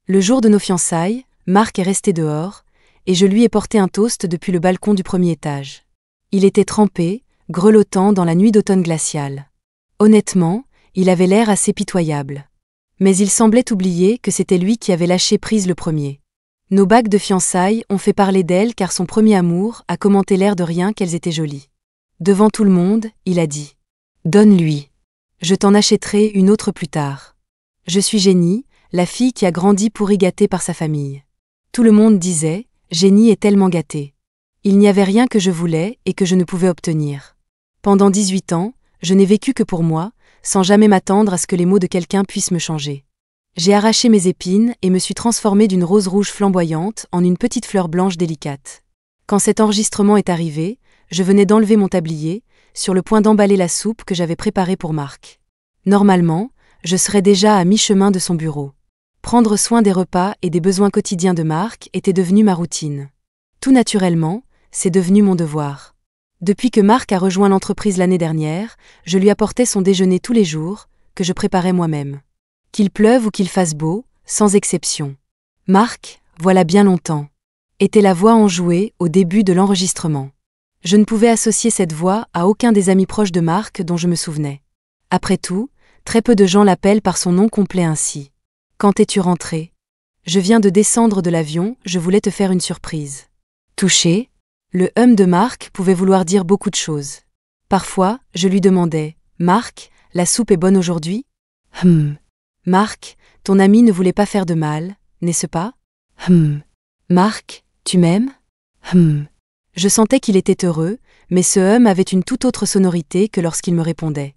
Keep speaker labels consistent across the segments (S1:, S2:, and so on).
S1: Le jour de nos fiançailles, Marc est resté dehors, et je lui ai porté un toast depuis le balcon du premier étage. Il était trempé, grelottant dans la nuit d'automne glaciale. Honnêtement, il avait l'air assez pitoyable. Mais il semblait oublier que c'était lui qui avait lâché prise le premier. Nos bagues de fiançailles ont fait parler d'elle car son premier amour a commenté l'air de rien qu'elles étaient jolies. Devant tout le monde, il a dit « Donne-lui. Je t'en achèterai une autre plus tard. » Je suis Jenny, la fille qui a grandi pourri gâtée par sa famille. Tout le monde disait « Jenny est tellement gâtée. » Il n'y avait rien que je voulais et que je ne pouvais obtenir. Pendant 18 ans, je n'ai vécu que pour moi, sans jamais m'attendre à ce que les mots de quelqu'un puissent me changer. J'ai arraché mes épines et me suis transformée d'une rose rouge flamboyante en une petite fleur blanche délicate. Quand cet enregistrement est arrivé, je venais d'enlever mon tablier, sur le point d'emballer la soupe que j'avais préparée pour Marc. Normalement, je serais déjà à mi-chemin de son bureau. Prendre soin des repas et des besoins quotidiens de Marc était devenu ma routine. Tout naturellement, c'est devenu mon devoir. Depuis que Marc a rejoint l'entreprise l'année dernière, je lui apportais son déjeuner tous les jours, que je préparais moi-même. Qu'il pleuve ou qu'il fasse beau, sans exception. Marc, voilà bien longtemps, était la voix enjouée au début de l'enregistrement. Je ne pouvais associer cette voix à aucun des amis proches de Marc dont je me souvenais. Après tout, très peu de gens l'appellent par son nom complet ainsi. Quand es-tu rentré ? Je viens de descendre de l'avion, je voulais te faire une surprise. Touché, le de Marc pouvait vouloir dire beaucoup de choses. Parfois, je lui demandais « Marc, la soupe est bonne aujourd'hui ?» Marc, ton ami ne voulait pas faire de mal, n'est-ce pas ? Marc, tu m'aimes ? Je sentais qu'il était heureux, mais ce avait une toute autre sonorité que lorsqu'il me répondait.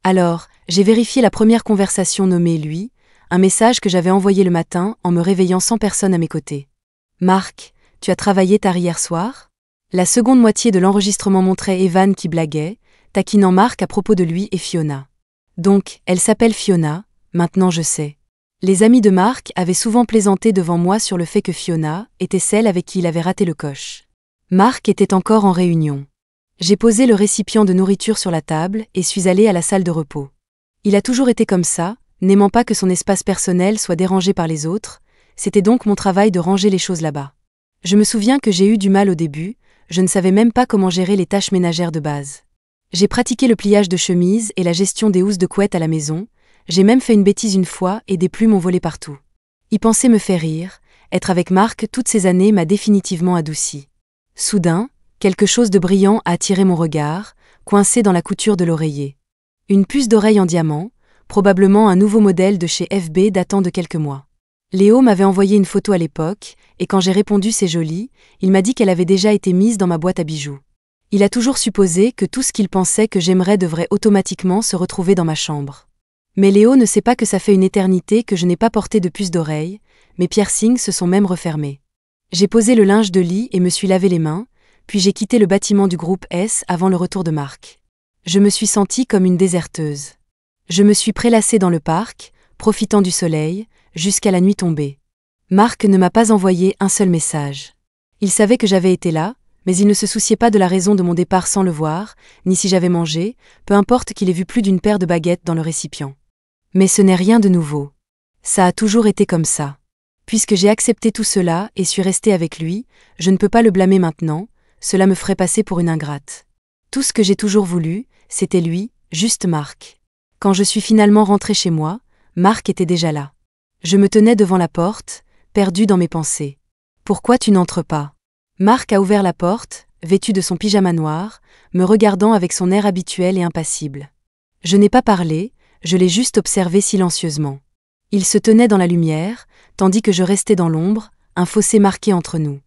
S1: Alors, j'ai vérifié la première conversation nommée lui, un message que j'avais envoyé le matin en me réveillant sans personne à mes côtés. Marc, tu as travaillé tard hier soir ? La seconde moitié de l'enregistrement montrait Evan qui blaguait, taquinant Marc à propos de lui et Fiona. Donc, elle s'appelle Fiona, maintenant je sais. Les amis de Marc avaient souvent plaisanté devant moi sur le fait que Fiona était celle avec qui il avait raté le coche. Marc était encore en réunion. J'ai posé le récipient de nourriture sur la table et suis allée à la salle de repos. Il a toujours été comme ça, n'aimant pas que son espace personnel soit dérangé par les autres, c'était donc mon travail de ranger les choses là-bas. Je me souviens que j'ai eu du mal au début, je ne savais même pas comment gérer les tâches ménagères de base. J'ai pratiqué le pliage de chemise et la gestion des housses de couette à la maison, j'ai même fait une bêtise une fois et des plumes ont volé partout. Y penser me fait rire, être avec Marc toutes ces années m'a définitivement adouci. Soudain, quelque chose de brillant a attiré mon regard, coincé dans la couture de l'oreiller. Une puce d'oreille en diamant, probablement un nouveau modèle de chez FB datant de quelques mois. Léo m'avait envoyé une photo à l'époque, et quand j'ai répondu c'est joli, il m'a dit qu'elle avait déjà été mise dans ma boîte à bijoux. Il a toujours supposé que tout ce qu'il pensait que j'aimerais devrait automatiquement se retrouver dans ma chambre. Mais Léo ne sait pas que ça fait une éternité que je n'ai pas porté de puce d'oreille, mes piercings se sont même refermés. J'ai posé le linge de lit et me suis lavé les mains, puis j'ai quitté le bâtiment du groupe S avant le retour de Marc. Je me suis sentie comme une déserteuse. Je me suis prélassée dans le parc, profitant du soleil, jusqu'à la nuit tombée. Marc ne m'a pas envoyé un seul message. Il savait que j'avais été là, mais il ne se souciait pas de la raison de mon départ sans le voir, ni si j'avais mangé, peu importe qu'il ait vu plus d'une paire de baguettes dans le récipient. Mais ce n'est rien de nouveau. Ça a toujours été comme ça. Puisque j'ai accepté tout cela et suis restée avec lui, je ne peux pas le blâmer maintenant, cela me ferait passer pour une ingrate. Tout ce que j'ai toujours voulu, c'était lui, juste Marc. Quand je suis finalement rentrée chez moi, Marc était déjà là. Je me tenais devant la porte, perdue dans mes pensées. Pourquoi tu n'entres pas ? Marc a ouvert la porte, vêtu de son pyjama noir, me regardant avec son air habituel et impassible. Je n'ai pas parlé, je l'ai juste observé silencieusement. Il se tenait dans la lumière, tandis que je restais dans l'ombre, un fossé marqué entre nous.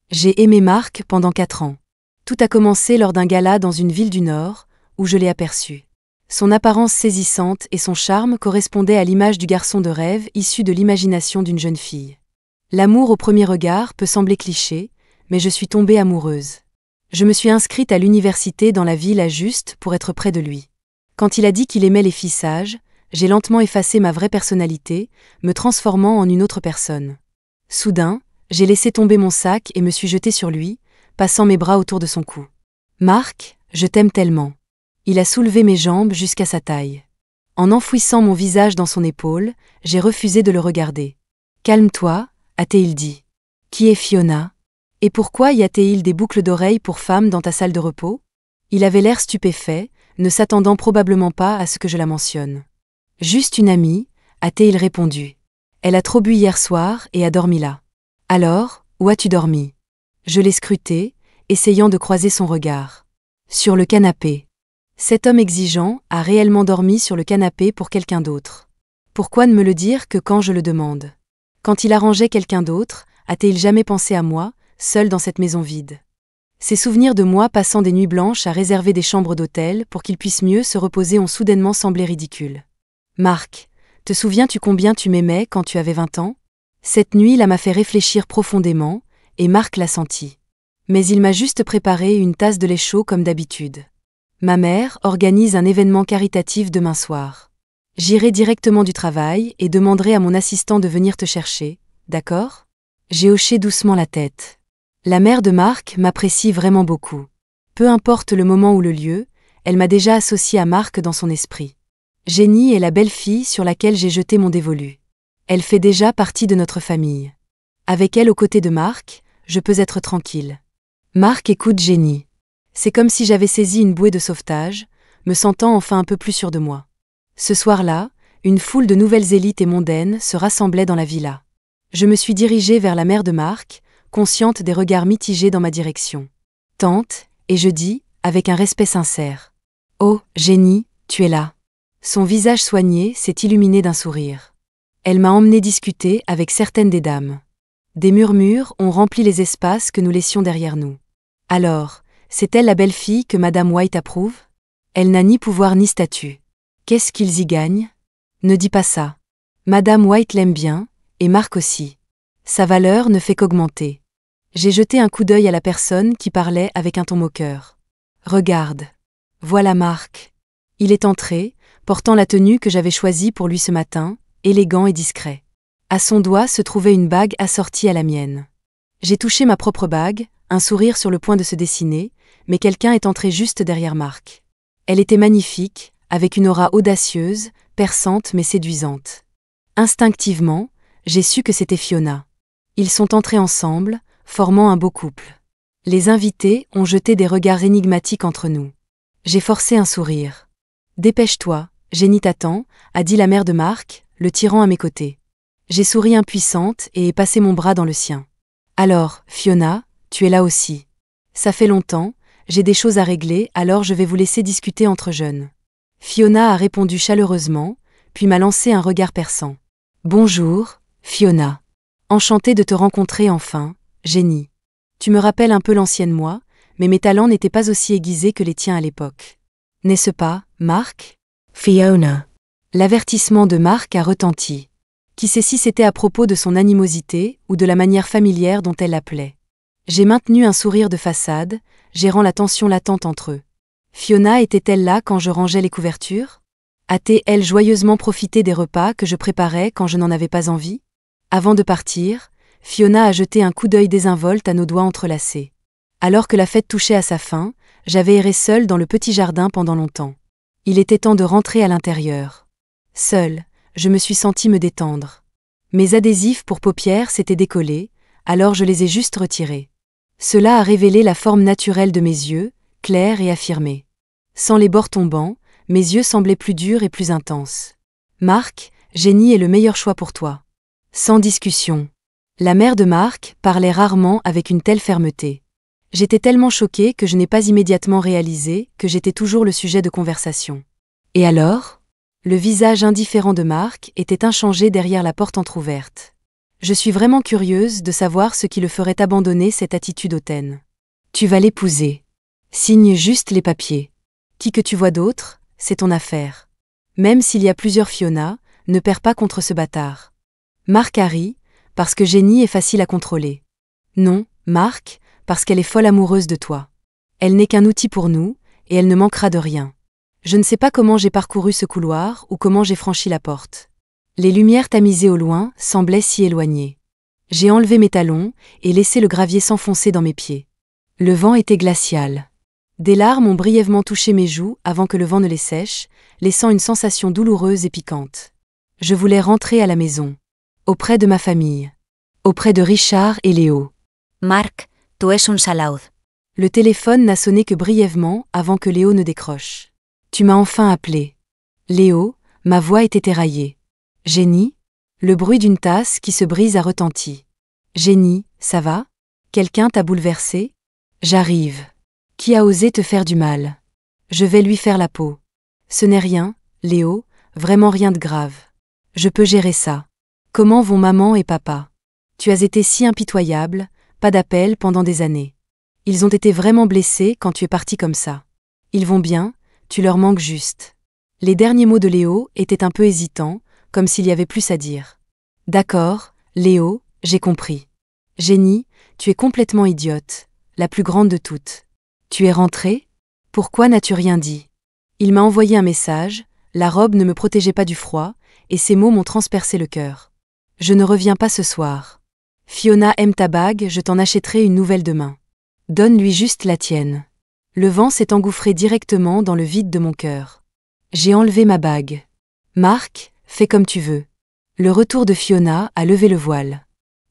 S1: J'ai aimé Marc pendant 4 ans. Tout a commencé lors d'un gala dans une ville du Nord, où je l'ai aperçu. Son apparence saisissante et son charme correspondaient à l'image du garçon de rêve issu de l'imagination d'une jeune fille. L'amour au premier regard peut sembler cliché, mais je suis tombée amoureuse. Je me suis inscrite à l'université dans la ville à Juste pour être près de lui. Quand il a dit qu'il aimait les filles sages, j'ai lentement effacé ma vraie personnalité, me transformant en une autre personne. Soudain, j'ai laissé tomber mon sac et me suis jetée sur lui, passant mes bras autour de son cou. « Marc, je t'aime tellement. » Il a soulevé mes jambes jusqu'à sa taille. En enfouissant mon visage dans son épaule, j'ai refusé de le regarder. Calme-toi, a-t-il dit. Qui est Fiona? Et pourquoi y a-t-il des boucles d'oreilles pour femmes dans ta salle de repos? Il avait l'air stupéfait, ne s'attendant probablement pas à ce que je la mentionne. Juste une amie, a-t-il répondu. Elle a trop bu hier soir et a dormi là. Alors, où as-tu dormi? Je l'ai scruté, essayant de croiser son regard. Sur le canapé. Cet homme exigeant a réellement dormi sur le canapé pour quelqu'un d'autre. Pourquoi ne me le dire que quand je le demande? Quand il arrangeait quelqu'un d'autre, a-t-il jamais pensé à moi, seul dans cette maison vide? Ces souvenirs de moi passant des nuits blanches à réserver des chambres d'hôtel pour qu'il puisse mieux se reposer ont soudainement semblé ridicules. Marc, te souviens-tu combien tu m'aimais quand tu avais 20 ans? Cette nuit m'a fait réfléchir profondément, et Marc l'a senti. Mais il m'a juste préparé une tasse de lait chaud comme d'habitude. Ma mère organise un événement caritatif demain soir. J'irai directement du travail et demanderai à mon assistant de venir te chercher, d'accord? J'ai hoché doucement la tête. La mère de Marc m'apprécie vraiment beaucoup. Peu importe le moment ou le lieu, elle m'a déjà associé à Marc dans son esprit. Jenny est la belle-fille sur laquelle j'ai jeté mon dévolu. Elle fait déjà partie de notre famille. Avec elle aux côtés de Marc, je peux être tranquille. Marc écoute Jenny. C'est comme si j'avais saisi une bouée de sauvetage, me sentant enfin un peu plus sûr de moi. Ce soir-là, une foule de nouvelles élites et mondaines se rassemblait dans la villa. Je me suis dirigée vers la mère de Marc, consciente des regards mitigés dans ma direction. Tante, et je dis, avec un respect sincère. Oh, Jenny, tu es là. Son visage soigné s'est illuminé d'un sourire. Elle m'a emmené discuter avec certaines des dames. Des murmures ont rempli les espaces que nous laissions derrière nous. Alors, c'est-elle la belle-fille que Madame White approuve? Elle n'a ni pouvoir ni statut. Qu'est-ce qu'ils y gagnent? Ne dis pas ça. Madame White l'aime bien, et Marc aussi. Sa valeur ne fait qu'augmenter. J'ai jeté un coup d'œil à la personne qui parlait avec un ton moqueur. Regarde. Voilà Marc. Il est entré, portant la tenue que j'avais choisie pour lui ce matin, élégant et discret. À son doigt se trouvait une bague assortie à la mienne. J'ai touché ma propre bague, un sourire sur le point de se dessiner, mais quelqu'un est entré juste derrière Marc. Elle était magnifique, avec une aura audacieuse, perçante mais séduisante. Instinctivement, j'ai su que c'était Fiona. Ils sont entrés ensemble, formant un beau couple. Les invités ont jeté des regards énigmatiques entre nous. J'ai forcé un sourire. « Dépêche-toi, Jenny t'attend », a dit la mère de Marc, le tirant à mes côtés. J'ai souri impuissante et ai passé mon bras dans le sien. « Alors, Fiona, tu es là aussi. Ça fait longtemps, j'ai des choses à régler, alors je vais vous laisser discuter entre jeunes. » Fiona a répondu chaleureusement, puis m'a lancé un regard perçant. « Bonjour, Fiona. Enchantée de te rencontrer enfin, Jenny. Tu me rappelles un peu l'ancienne moi, mais mes talents n'étaient pas aussi aiguisés que les tiens à l'époque. N'est-ce pas, Marc? » Fiona. L'avertissement de Marc a retenti. Qui sait si c'était à propos de son animosité ou de la manière familière dont elle l'appelait. J'ai maintenu un sourire de façade, gérant la tension latente entre eux. Fiona était-elle là quand je rangeais les couvertures? A-t-elle joyeusement profité des repas que je préparais quand je n'en avais pas envie? Avant de partir, Fiona a jeté un coup d'œil désinvolte à nos doigts entrelacés. Alors que la fête touchait à sa fin, j'avais erré seule dans le petit jardin pendant longtemps. Il était temps de rentrer à l'intérieur. Seule, je me suis sentie me détendre. Mes adhésifs pour paupières s'étaient décollés, alors je les ai juste retirés. Cela a révélé la forme naturelle de mes yeux, clairs et affirmés. Sans les bords tombants, mes yeux semblaient plus durs et plus intenses. Marc, Jenny est le meilleur choix pour toi. Sans discussion. La mère de Marc parlait rarement avec une telle fermeté. J'étais tellement choquée que je n'ai pas immédiatement réalisé que j'étais toujours le sujet de conversation. Et alors? Le visage indifférent de Marc était inchangé derrière la porte entr'ouverte. Je suis vraiment curieuse de savoir ce qui le ferait abandonner cette attitude hautaine. Tu vas l'épouser. Signe juste les papiers. Qui que tu vois d'autre, c'est ton affaire. Même s'il y a plusieurs Fiona, ne perds pas contre ce bâtard. Marc a ri, parce que Jenny est facile à contrôler. Non, Marc, parce qu'elle est folle amoureuse de toi. Elle n'est qu'un outil pour nous, et elle ne manquera de rien. Je ne sais pas comment j'ai parcouru ce couloir ou comment j'ai franchi la porte. Les lumières tamisées au loin semblaient si éloignées. J'ai enlevé mes talons et laissé le gravier s'enfoncer dans mes pieds. Le vent était glacial. Des larmes ont brièvement touché mes joues avant que le vent ne les sèche, laissant une sensation douloureuse et piquante. Je voulais rentrer à la maison. Auprès de ma famille. Auprès de Richard et Léo.
S2: Mark, tú es un salaud.
S1: Le téléphone n'a sonné que brièvement avant que Léo ne décroche. Tu m'as enfin appelé. Léo, ma voix était éraillée. Jenny? Le bruit d'une tasse qui se brise a retenti. Jenny, ça va? Quelqu'un t'a bouleversé? J'arrive. Qui a osé te faire du mal? Je vais lui faire la peau. Ce n'est rien, Léo, vraiment rien de grave. Je peux gérer ça. Comment vont maman et papa? Tu as été si impitoyable, pas d'appel pendant des années. Ils ont été vraiment blessés quand tu es parti comme ça. Ils vont bien, tu leur manques juste. Les derniers mots de Léo étaient un peu hésitants, comme s'il y avait plus à dire. D'accord, Léo, j'ai compris. Jenny, tu es complètement idiote, la plus grande de toutes. Tu es rentrée? Pourquoi n'as-tu rien dit? Il m'a envoyé un message, la robe ne me protégeait pas du froid, et ces mots m'ont transpercé le cœur. Je ne reviens pas ce soir. Fiona aime ta bague, je t'en achèterai une nouvelle demain. Donne-lui juste la tienne. Le vent s'est engouffré directement dans le vide de mon cœur. J'ai enlevé ma bague. Mark, fais comme tu veux. Le retour de Fiona a levé le voile.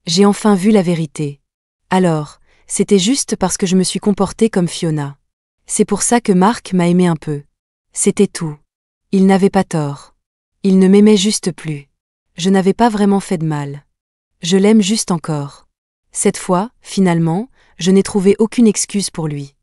S1: J'ai enfin vu la vérité. Alors, c'était juste parce que je me suis comportée comme Fiona. C'est pour ça que Mark m'a aimé un peu. C'était tout. Il n'avait pas tort. Il ne m'aimait juste plus. Je n'avais pas vraiment fait de mal. Je l'aime juste encore. Cette fois, finalement, je n'ai trouvé aucune excuse pour lui.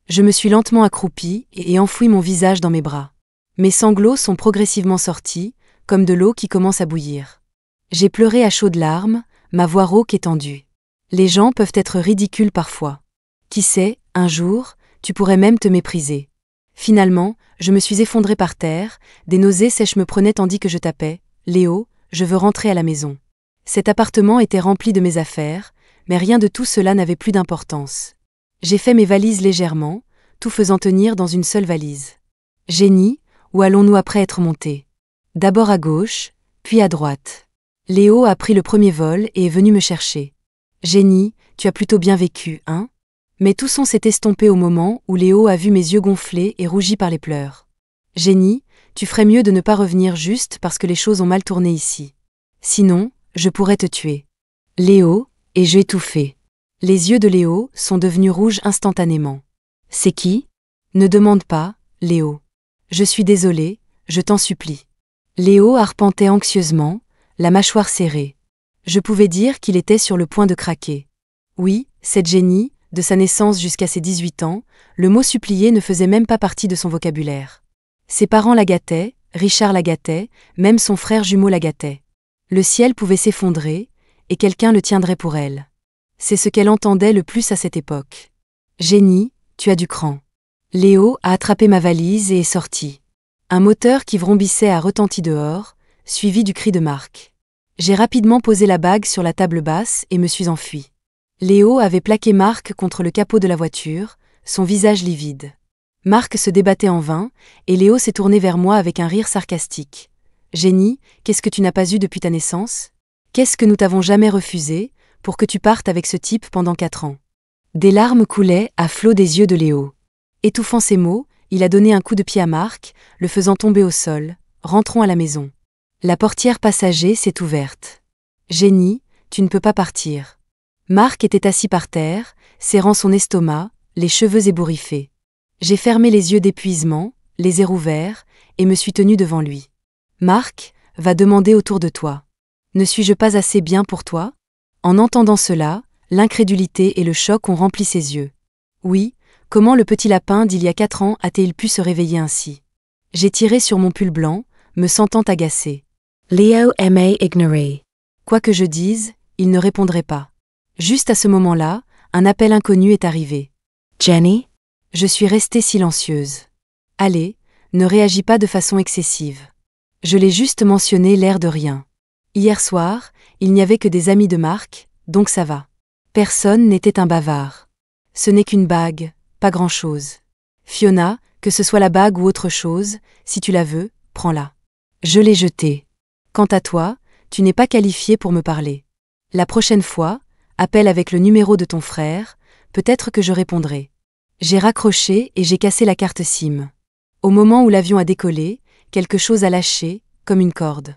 S1: Je me suis lentement accroupie et ai enfoui mon visage dans mes bras. Mes sanglots sont progressivement sortis, comme de l'eau qui commence à bouillir. J'ai pleuré à chaudes larmes, ma voix rauque et tendue. Les gens peuvent être ridicules parfois. Qui sait, un jour, tu pourrais même te mépriser. Finalement, je me suis effondrée par terre, des nausées sèches me prenaient tandis que je tapais. Léo, je veux rentrer à la maison. Cet appartement était rempli de mes affaires, mais rien de tout cela n'avait plus d'importance. J'ai fait mes valises légèrement, tout faisant tenir dans une seule valise. Jenny, où allons-nous après être montés? D'abord à gauche, puis à droite. Léo a pris le premier vol et est venu me chercher. Jenny, tu as plutôt bien vécu, hein? Mais tout son s'est estompé au moment où Léo a vu mes yeux gonflés et rougis par les pleurs. Jenny, tu ferais mieux de ne pas revenir juste parce que les choses ont mal tourné ici. Sinon, je pourrais te tuer. Léo, et j'ai étouffé. Les yeux de Léo sont devenus rouges instantanément. C'est qui? Ne demande pas, Léo. Je suis désolée, je t'en supplie. Léo arpentait anxieusement, la mâchoire serrée. Je pouvais dire qu'il était sur le point de craquer. Oui, cette Jenny, de sa naissance jusqu'à ses 18 ans, le mot supplier ne faisait même pas partie de son vocabulaire. Ses parents la gâtaient, Richard la gâtait, même son frère jumeau la gâtait. Le ciel pouvait s'effondrer, et quelqu'un le tiendrait pour elle. C'est ce qu'elle entendait le plus à cette époque. Jenny, tu as du cran. Léo a attrapé ma valise et est sorti. Un moteur qui vrombissait a retenti dehors, suivi du cri de Mark. J'ai rapidement posé la bague sur la table basse et me suis enfuie. Léo avait plaqué Mark contre le capot de la voiture, son visage livide. Mark se débattait en vain, et Léo s'est tourné vers moi avec un rire sarcastique. « Jenny, qu'est-ce que tu n'as pas eu depuis ta naissance? Qu'est-ce que nous t'avons jamais refusé, pour que tu partes avec ce type pendant 4 ans ?» Des larmes coulaient à flot des yeux de Léo. Étouffant ces mots, il a donné un coup de pied à Mark, le faisant tomber au sol. « Rentrons à la maison. » La portière passager s'est ouverte. « Jenny, tu ne peux pas partir. » Mark était assis par terre, serrant son estomac, les cheveux ébouriffés. J'ai fermé les yeux d'épuisement, les ai rouverts, et me suis tenue devant lui. « Mark, va demander autour de toi. Ne suis-je pas assez bien pour toi ?» En entendant cela, l'incrédulité et le choc ont rempli ses yeux. Oui, comment le petit lapin d'il y a 4 ans a-t-il pu se réveiller ainsi? J'ai tiré sur mon pull blanc, me sentant agacée. Léo aimait ignorer. Quoi que je dise, il ne répondrait pas. Juste à ce moment-là, un appel inconnu est arrivé. « Jenny ?» Je suis restée silencieuse. « Allez, ne réagis pas de façon excessive. » Je l'ai juste mentionné l'air de rien. Hier soir, il n'y avait que des amis de Mark, donc ça va. Personne n'était un bavard. Ce n'est qu'une bague, pas grand-chose. Fiona, que ce soit la bague ou autre chose, si tu la veux, prends-la. Je l'ai jetée. Quant à toi, tu n'es pas qualifié pour me parler. La prochaine fois, appelle avec le numéro de ton frère, peut-être que je répondrai. J'ai raccroché et j'ai cassé la carte SIM. Au moment où l'avion a décollé, quelque chose a lâché, comme une corde.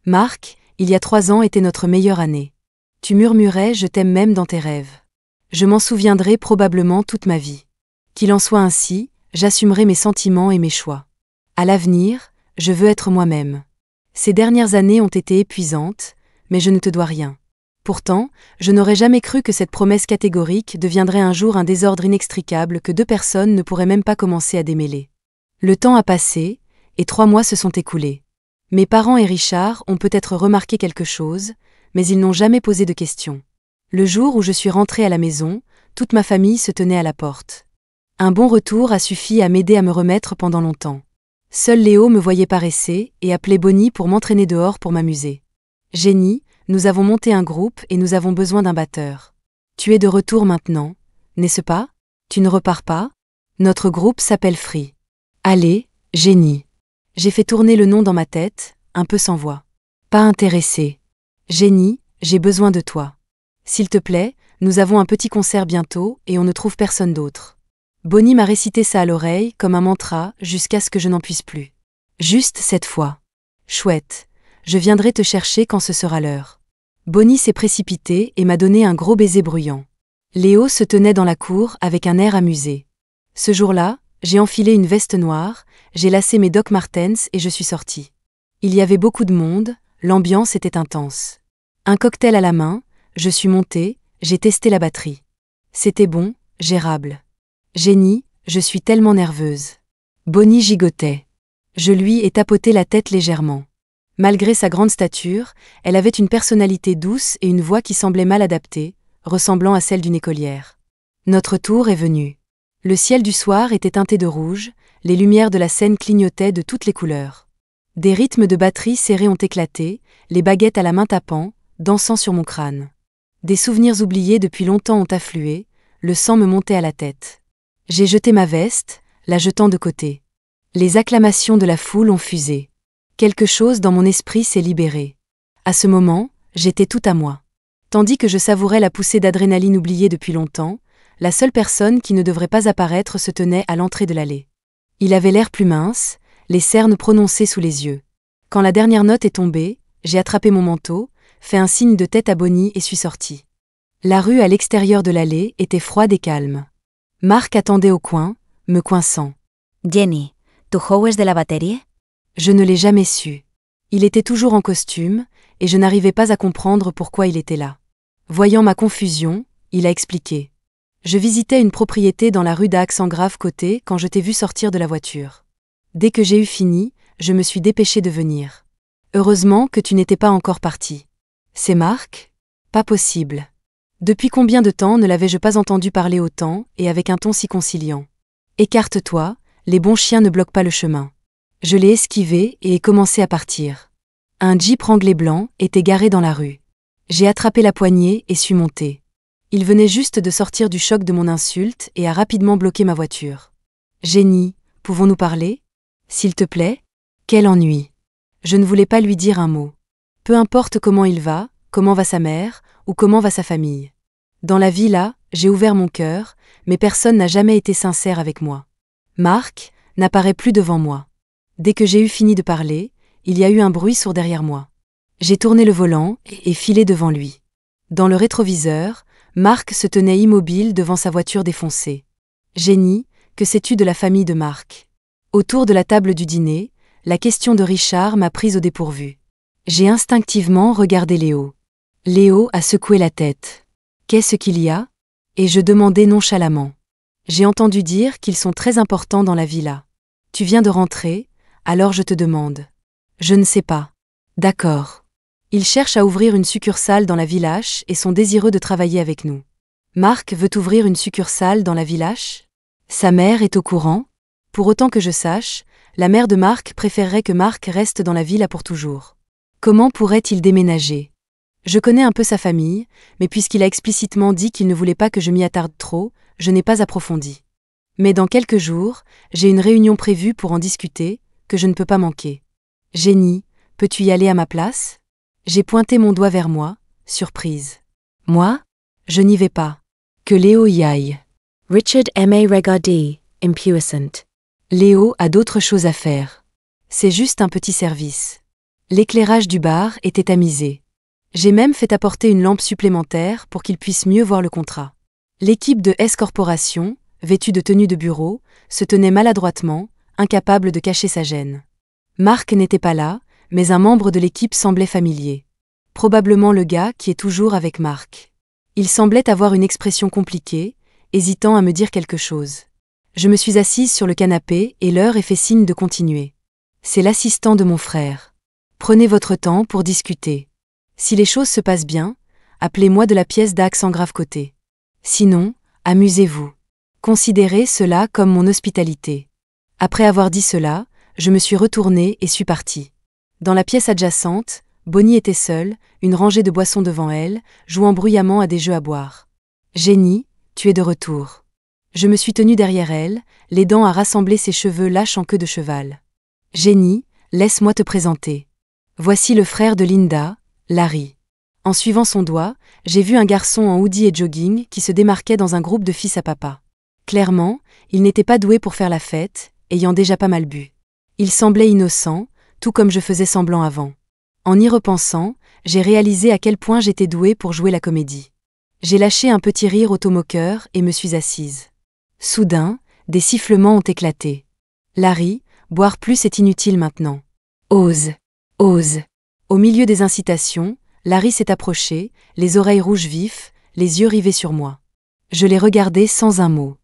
S1: Mark, il y a 3 ans était notre meilleure année. Tu murmurais « je t'aime » même dans tes rêves. Je m'en souviendrai probablement toute ma vie. Qu'il en soit ainsi, j'assumerai mes sentiments et mes choix. À l'avenir, je veux être moi-même. Ces dernières années ont été épuisantes, mais je ne te dois rien. Pourtant, je n'aurais jamais cru que cette promesse catégorique deviendrait un jour un désordre inextricable que 2 personnes ne pourraient même pas commencer à démêler. Le temps a passé, et 3 mois se sont écoulés. Mes parents et Richard ont peut-être remarqué quelque chose, mais ils n'ont jamais posé de questions. Le jour où je suis rentrée à la maison, toute ma famille se tenait à la porte. Un bon retour a suffi à m'aider à me remettre pendant longtemps. Seul Léo me voyait paresser et appelait Bonnie pour m'entraîner dehors pour m'amuser. Jenny, nous avons monté un groupe et nous avons besoin d'un batteur. Tu es de retour maintenant, n'est-ce pas? Tu ne repars pas? Notre groupe s'appelle Free. Allez, Jenny. J'ai fait tourner le nom dans ma tête, un peu sans voix. Pas intéressée. Jenny, j'ai besoin de toi. S'il te plaît, nous avons un petit concert bientôt et on ne trouve personne d'autre. Bonnie m'a récité ça à l'oreille comme un mantra jusqu'à ce que je n'en puisse plus. Juste cette fois. Chouette. Je viendrai te chercher quand ce sera l'heure. Bonnie s'est précipitée et m'a donné un gros baiser bruyant. Léo se tenait dans la cour avec un air amusé. Ce jour-là, j'ai enfilé une veste noire, j'ai lacé mes Doc Martens et je suis sortie. Il y avait beaucoup de monde, l'ambiance était intense. Un cocktail à la main, je suis montée, j'ai testé la batterie. C'était bon, gérable. Jenny, je suis tellement nerveuse. Bonnie gigotait. Je lui ai tapoté la tête légèrement. Malgré sa grande stature, elle avait une personnalité douce et une voix qui semblait mal adaptée, ressemblant à celle d'une écolière. Notre tour est venu. Le ciel du soir était teinté de rouge, les lumières de la scène clignotaient de toutes les couleurs. Des rythmes de batterie serrés ont éclaté, les baguettes à la main tapant, dansant sur mon crâne. Des souvenirs oubliés depuis longtemps ont afflué, le sang me montait à la tête. J'ai jeté ma veste, la jetant de côté. Les acclamations de la foule ont fusé. Quelque chose dans mon esprit s'est libéré. À ce moment, j'étais tout à moi. Tandis que je savourais la poussée d'adrénaline oubliée depuis longtemps, la seule personne qui ne devrait pas apparaître se tenait à l'entrée de l'allée. Il avait l'air plus mince, les cernes prononcées sous les yeux. Quand la dernière note est tombée, j'ai attrapé mon manteau, fait un signe de tête à Bonnie et suis sortie. La rue à l'extérieur de l'allée était froide et calme. Marc attendait au coin, me coinçant.
S2: Jenny, ¿tu joues de la batería?
S1: Je ne l'ai jamais su. Il était toujours en costume, et je n'arrivais pas à comprendre pourquoi il était là. Voyant ma confusion, il a expliqué. Je visitais une propriété dans la rue d'Aix-en-Grave-Côté quand je t'ai vu sortir de la voiture. Dès que j'ai eu fini, je me suis dépêchée de venir. Heureusement que tu n'étais pas encore parti. C'est Marc? Pas possible. Depuis combien de temps ne l'avais-je pas entendu parler autant et avec un ton si conciliant? Écarte-toi, les bons chiens ne bloquent pas le chemin. Je l'ai esquivé et ai commencé à partir. Un jeep Wrangler blanc était garé dans la rue. J'ai attrapé la poignée et suis montée. Il venait juste de sortir du choc de mon insulte et a rapidement bloqué ma voiture. Jenny, pouvons-nous parler? S'il te plaît? Quel ennui. Je ne voulais pas lui dire un mot. Peu importe comment il va, comment va sa mère, ou comment va sa famille. Dans la vie là, j'ai ouvert mon cœur, mais personne n'a jamais été sincère avec moi. Marc n'apparaît plus devant moi. Dès que j'ai eu fini de parler, il y a eu un bruit sourd derrière moi. J'ai tourné le volant et filé devant lui. Dans le rétroviseur, Marc se tenait immobile devant sa voiture défoncée. Jenny, que sais-tu de la famille de Marc? Autour de la table du dîner, la question de Richard m'a prise au dépourvu. J'ai instinctivement regardé Léo. Léo a secoué la tête. Qu'est-ce qu'il y a? Et je demandai nonchalamment. J'ai entendu dire qu'ils sont très importants dans la villa. Tu viens de rentrer, alors je te demande. Je ne sais pas. D'accord. Ils cherchent à ouvrir une succursale dans la Village et sont désireux de travailler avec nous. Marc veut ouvrir une succursale dans la Village? Sa mère est au courant? Pour autant que je sache, la mère de Marc préférerait que Marc reste dans la villa pour toujours. Comment pourrait-il déménager? Je connais un peu sa famille, mais puisqu'il a explicitement dit qu'il ne voulait pas que je m'y attarde trop, je n'ai pas approfondi. Mais dans quelques jours, j'ai une réunion prévue pour en discuter, que je ne peux pas manquer. Jenny, peux-tu y aller à ma place? J'ai pointé mon doigt vers moi, surprise. Moi? Je n'y vais pas. Que Léo y aille.
S2: Richard M.A. Regardy, impuissant.
S1: Léo a d'autres choses à faire. C'est juste un petit service. L'éclairage du bar était tamisé. J'ai même fait apporter une lampe supplémentaire pour qu'il puisse mieux voir le contrat. L'équipe de S Corporation, vêtue de tenue de bureau, se tenait maladroitement, incapable de cacher sa gêne. Marc n'était pas là, mais un membre de l'équipe semblait familier. Probablement le gars qui est toujours avec Marc. Il semblait avoir une expression compliquée, hésitant à me dire quelque chose. Je me suis assise sur le canapé et leur ai fait signe de continuer. C'est l'assistant de mon frère. Prenez votre temps pour discuter. Si les choses se passent bien, appelez-moi de la pièce d'Axe en grave côté. Sinon, amusez-vous. Considérez cela comme mon hospitalité. Après avoir dit cela, je me suis retournée et suis partie. Dans la pièce adjacente, Bonnie était seule, une rangée de boissons devant elle, jouant bruyamment à des jeux à boire. « Jenny, tu es de retour. » Je me suis tenue derrière elle, l'aidant à rassembler ses cheveux lâches en queue de cheval. « Jenny, laisse-moi te présenter. Voici le frère de Linda, Larry. » En suivant son doigt, j'ai vu un garçon en hoodie et jogging qui se démarquait dans un groupe de fils à papa. Clairement, il n'était pas doué pour faire la fête, ayant déjà pas mal bu. Il semblait innocent, tout comme je faisais semblant avant. En y repensant, j'ai réalisé à quel point j'étais douée pour jouer la comédie. J'ai lâché un petit rire automoqueur et me suis assise. Soudain, des sifflements ont éclaté. Larry, boire plus est inutile maintenant. Ose, ose. Au milieu des incitations, Larry s'est approché, les oreilles rouges vifs, les yeux rivés sur moi. Je l'ai regardé sans un mot.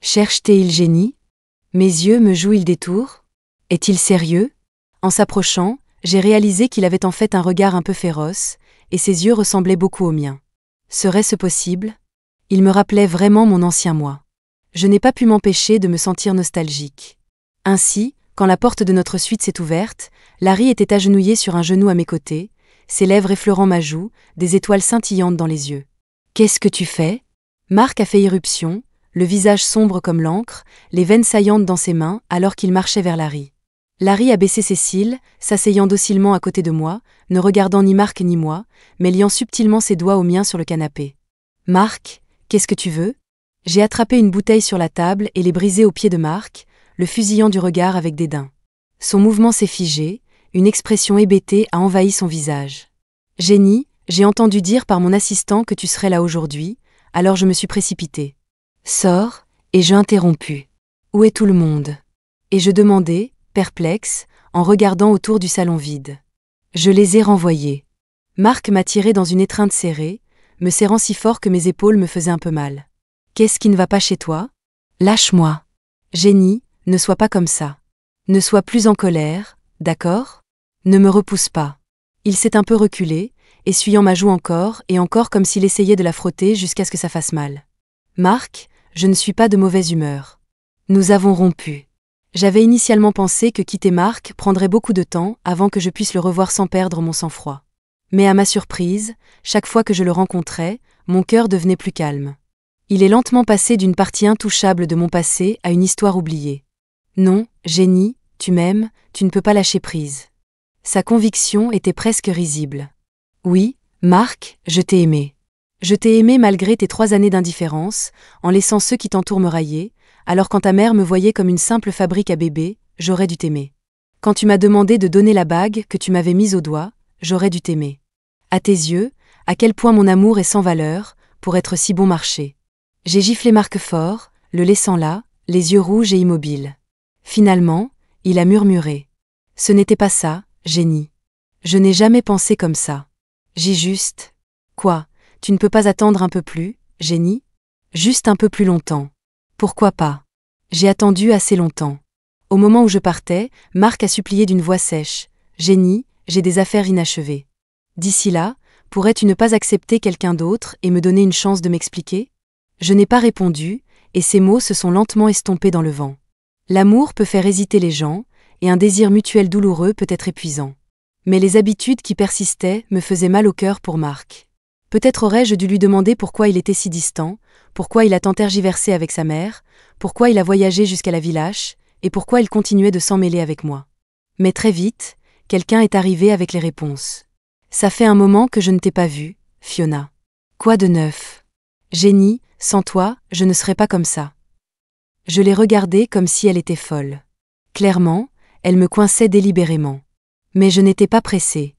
S1: Cherche-t-il Jenny ? Mes yeux me jouent-ils des tours ? Est-il sérieux ? En s'approchant, j'ai réalisé qu'il avait en fait un regard un peu féroce, et ses yeux ressemblaient beaucoup aux miens. Serait-ce possible ? Il me rappelait vraiment mon ancien moi. Je n'ai pas pu m'empêcher de me sentir nostalgique. Ainsi, quand la porte de notre suite s'est ouverte, Larry était agenouillé sur un genou à mes côtés, ses lèvres effleurant ma joue, des étoiles scintillantes dans les yeux. « Qu'est-ce que tu fais ?» Marc a fait irruption, le visage sombre comme l'encre, les veines saillantes dans ses mains alors qu'il marchait vers Larry. Larry a baissé ses cils, s'asseyant docilement à côté de moi, ne regardant ni Marc ni moi, mais liant subtilement ses doigts aux miens sur le canapé. « Marc, qu'est-ce que tu veux ?» J'ai attrapé une bouteille sur la table et l'ai brisée aux pieds de Marc, le fusillant du regard avec dédain. Son mouvement s'est figé, une expression hébétée a envahi son visage. « Jenny, j'ai entendu dire par mon assistant que tu serais là aujourd'hui, alors je me suis précipitée. Sors, et je interrompu. Où est tout le monde ? Et je demandai, perplexe, en regardant autour du salon vide. Je les ai renvoyés. Marc m'a tiré dans une étreinte serrée, me serrant si fort que mes épaules me faisaient un peu mal. Qu'est-ce qui ne va pas chez toi ? Lâche-moi. Jenny, ne sois pas comme ça. Ne sois plus en colère, d'accord ? Ne me repousse pas. Il s'est un peu reculé, essuyant ma joue encore et encore comme s'il essayait de la frotter jusqu'à ce que ça fasse mal. Marc, je ne suis pas de mauvaise humeur. Nous avons rompu. J'avais initialement pensé que quitter Marc prendrait beaucoup de temps avant que je puisse le revoir sans perdre mon sang-froid. Mais à ma surprise, chaque fois que je le rencontrais, mon cœur devenait plus calme. Il est lentement passé d'une partie intouchable de mon passé à une histoire oubliée. Non, Jenny, tu m'aimes, tu ne peux pas lâcher prise. Sa conviction était presque risible. Oui, Marc, je t'ai aimé. Je t'ai aimé malgré tes 3 années d'indifférence, en laissant ceux qui t'entourent me railler, alors quand ta mère me voyait comme une simple fabrique à bébé, j'aurais dû t'aimer. Quand tu m'as demandé de donner la bague que tu m'avais mise au doigt, j'aurais dû t'aimer. À tes yeux, à quel point mon amour est sans valeur, pour être si bon marché. J'ai giflé Marc fort, le laissant là, les yeux rouges et immobiles. Finalement, il a murmuré. Ce n'était pas ça, Jenny. Je n'ai jamais pensé comme ça. J'ai juste... Quoi, tu ne peux pas attendre un peu plus, Jenny ? Juste un peu plus longtemps. Pourquoi pas ? J'ai attendu assez longtemps. Au moment où je partais, Marc a supplié d'une voix sèche. Jenny, j'ai des affaires inachevées. D'ici là, pourrais-tu ne pas accepter quelqu'un d'autre et me donner une chance de m'expliquer ? Je n'ai pas répondu, et ces mots se sont lentement estompés dans le vent. L'amour peut faire hésiter les gens, et un désir mutuel douloureux peut être épuisant. Mais les habitudes qui persistaient me faisaient mal au cœur pour Marc. Peut-être aurais-je dû lui demander pourquoi il était si distant, pourquoi il a tant tergiversé avec sa mère, pourquoi il a voyagé jusqu'à la Villache, et pourquoi il continuait de s'en mêler avec moi. Mais très vite, quelqu'un est arrivé avec les réponses. Ça fait un moment que je ne t'ai pas vue, Fiona. Quoi de neuf ? Jenny, sans toi, je ne serais pas comme ça. Je l'ai regardée comme si elle était folle. Clairement, elle me coinçait délibérément. Mais je n'étais pas pressée.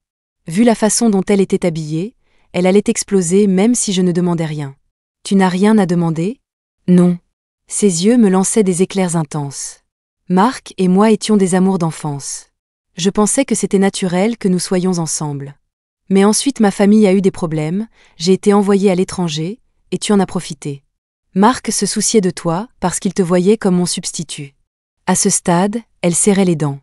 S1: Vu la façon dont elle était habillée, elle allait exploser même si je ne demandais rien. Tu n'as rien à demander ? Non. Ses yeux me lançaient des éclairs intenses. Marc et moi étions des amours d'enfance. Je pensais que c'était naturel que nous soyons ensemble. Mais ensuite ma famille a eu des problèmes, j'ai été envoyée à l'étranger, et tu en as profité. Marc se souciait de toi parce qu'il te voyait comme mon substitut. À ce stade, elle serrait les dents.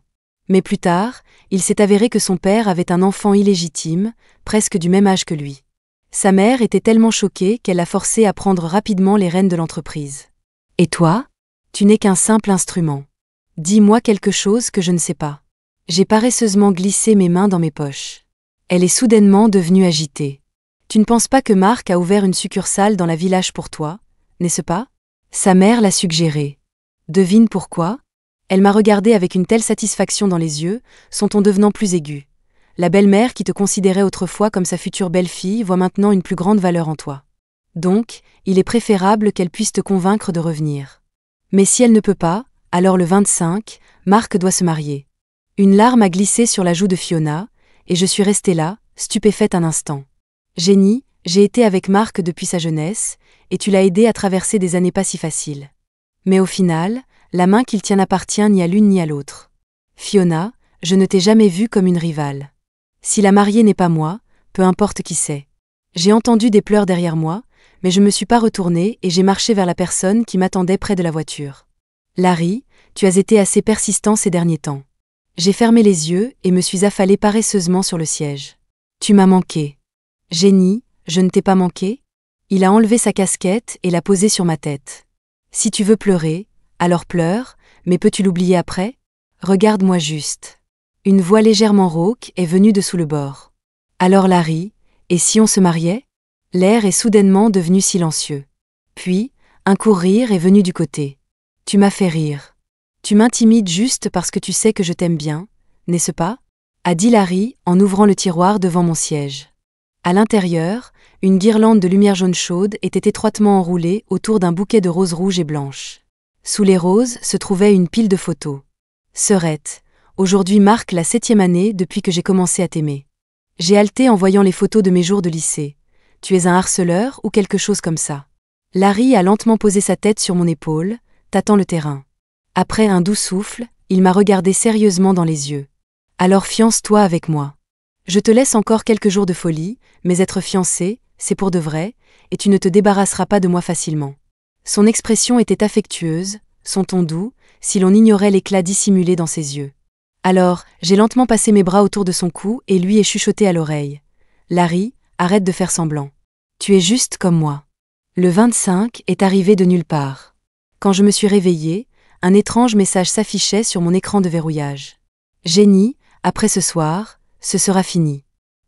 S1: Mais plus tard, il s'est avéré que son père avait un enfant illégitime, presque du même âge que lui. Sa mère était tellement choquée qu'elle l'a forcé à prendre rapidement les rênes de l'entreprise. Et toi ? Tu n'es qu'un simple instrument. Dis-moi quelque chose que je ne sais pas. J'ai paresseusement glissé mes mains dans mes poches. Elle est soudainement devenue agitée. Tu ne penses pas que Marc a ouvert une succursale dans la village pour toi, n'est-ce pas ? Sa mère l'a suggéré. Devine pourquoi ? Elle m'a regardé avec une telle satisfaction dans les yeux, son ton devenant plus aigu. La belle-mère qui te considérait autrefois comme sa future belle-fille voit maintenant une plus grande valeur en toi. Donc, il est préférable qu'elle puisse te convaincre de revenir. Mais si elle ne peut pas, alors le 25, Marc doit se marier. Une larme a glissé sur la joue de Fiona, et je suis restée là, stupéfaite un instant. Jenny, j'ai été avec Marc depuis sa jeunesse, et tu l'as aidé à traverser des années pas si faciles. Mais au final, la main qu'il tient n'appartient ni à l'une ni à l'autre. Fiona, je ne t'ai jamais vue comme une rivale. Si la mariée n'est pas moi, peu importe qui c'est. J'ai entendu des pleurs derrière moi, mais je ne me suis pas retournée et j'ai marché vers la personne qui m'attendait près de la voiture. Larry, tu as été assez persistant ces derniers temps. J'ai fermé les yeux et me suis affalée paresseusement sur le siège. Tu m'as manqué. Jenny, je ne t'ai pas manqué ? Il a enlevé sa casquette et l'a posée sur ma tête. Si tu veux pleurer, alors pleure, mais peux-tu l'oublier après ? Regarde-moi juste. Une voix légèrement rauque est venue de sous le bord. Alors Larry, et si on se mariait ? L'air est soudainement devenu silencieux. Puis, un court rire est venu du côté. Tu m'as fait rire. Tu m'intimides juste parce que tu sais que je t'aime bien, n'est-ce pas ? A dit Larry en ouvrant le tiroir devant mon siège. À l'intérieur, une guirlande de lumière jaune chaude était étroitement enroulée autour d'un bouquet de roses rouges et blanches. Sous les roses se trouvait une pile de photos. Sœurette, aujourd'hui marque la 7e année depuis que j'ai commencé à t'aimer. J'ai haleté en voyant les photos de mes jours de lycée. Tu es un harceleur ou quelque chose comme ça. Larry a lentement posé sa tête sur mon épaule, tâtant le terrain. Après un doux souffle, il m'a regardé sérieusement dans les yeux. Alors fiance-toi avec moi. Je te laisse encore quelques jours de folie, mais être fiancé, c'est pour de vrai, et tu ne te débarrasseras pas de moi facilement. Son expression était affectueuse, son ton doux, si l'on ignorait l'éclat dissimulé dans ses yeux. Alors, j'ai lentement passé mes bras autour de son cou et lui ai chuchoté à l'oreille. Larry, arrête de faire semblant. Tu es juste comme moi. Le 25 est arrivé de nulle part. Quand je me suis réveillée, un étrange message s'affichait sur mon écran de verrouillage. Jenny, après ce soir, ce sera fini.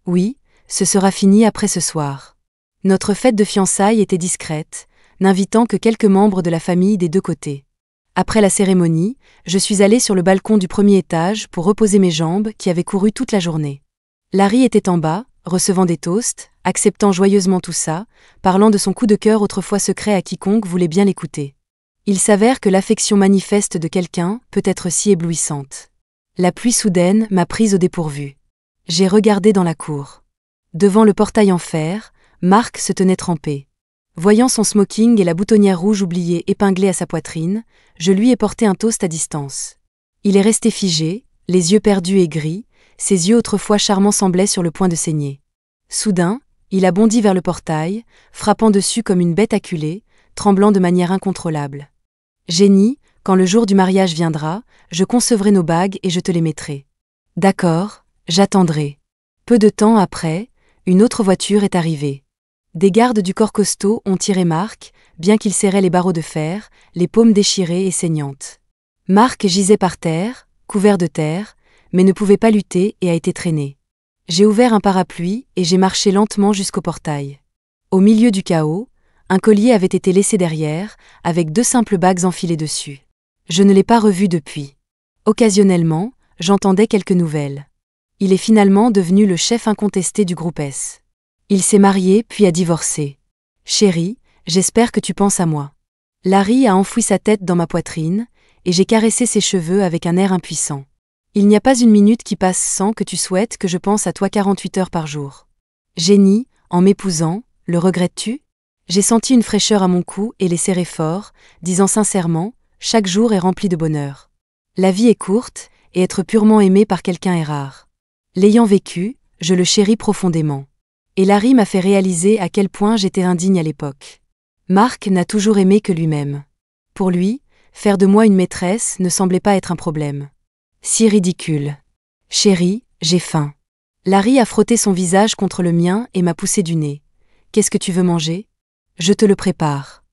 S1: Oui, ce sera fini après ce soir. Notre fête de fiançailles était discrète, n'invitant que quelques membres de la famille des deux côtés. Après la cérémonie, je suis allée sur le balcon du premier étage pour reposer mes jambes qui avaient couru toute la journée. Larry était en bas, recevant des toasts, acceptant joyeusement tout ça, parlant de son coup de cœur autrefois secret à quiconque voulait bien l'écouter. Il s'avère que l'affection manifeste de quelqu'un peut être si éblouissante. La pluie soudaine m'a prise au dépourvu. J'ai regardé dans la cour. Devant le portail en fer, Marc se tenait trempé. Voyant son smoking et la boutonnière rouge oubliée épinglée à sa poitrine, je lui ai porté un toast à distance. Il est resté figé, les yeux perdus et gris, ses yeux autrefois charmants semblaient sur le point de saigner. Soudain, il a bondi vers le portail, frappant dessus comme une bête acculée, tremblant de manière incontrôlable. Jenny, quand le jour du mariage viendra, je concevrai nos bagues et je te les mettrai. D'accord, j'attendrai. Peu de temps après, une autre voiture est arrivée. Des gardes du corps costaud ont tiré Marc, bien qu'il serrait les barreaux de fer, les paumes déchirées et saignantes. Marc gisait par terre, couvert de terre, mais ne pouvait pas lutter et a été traîné. J'ai ouvert un parapluie et j'ai marché lentement jusqu'au portail. Au milieu du chaos, un collier avait été laissé derrière, avec 2 simples bagues enfilées dessus. Je ne l'ai pas revu depuis. Occasionnellement, j'entendais quelques nouvelles. Il est finalement devenu le chef incontesté du groupe S. Il s'est marié puis a divorcé. Chérie, j'espère que tu penses à moi. Larry a enfoui sa tête dans ma poitrine, et j'ai caressé ses cheveux avec un air impuissant. Il n'y a pas une minute qui passe sans que tu souhaites que je pense à toi 48 heures par jour. Jenny, en m'épousant, le regrettes-tu? J'ai senti une fraîcheur à mon cou et les serré fort, disant sincèrement, chaque jour est rempli de bonheur. La vie est courte, et être purement aimé par quelqu'un est rare. L'ayant vécu, je le chéris profondément. Et Larry m'a fait réaliser à quel point j'étais indigne à l'époque. Mark n'a toujours aimé que lui-même. Pour lui, faire de moi une maîtresse ne semblait pas être un problème. Si ridicule. Chérie, j'ai faim. Larry a frotté son visage contre le mien et m'a poussé du nez. Qu'est-ce que tu veux manger? Je te le prépare.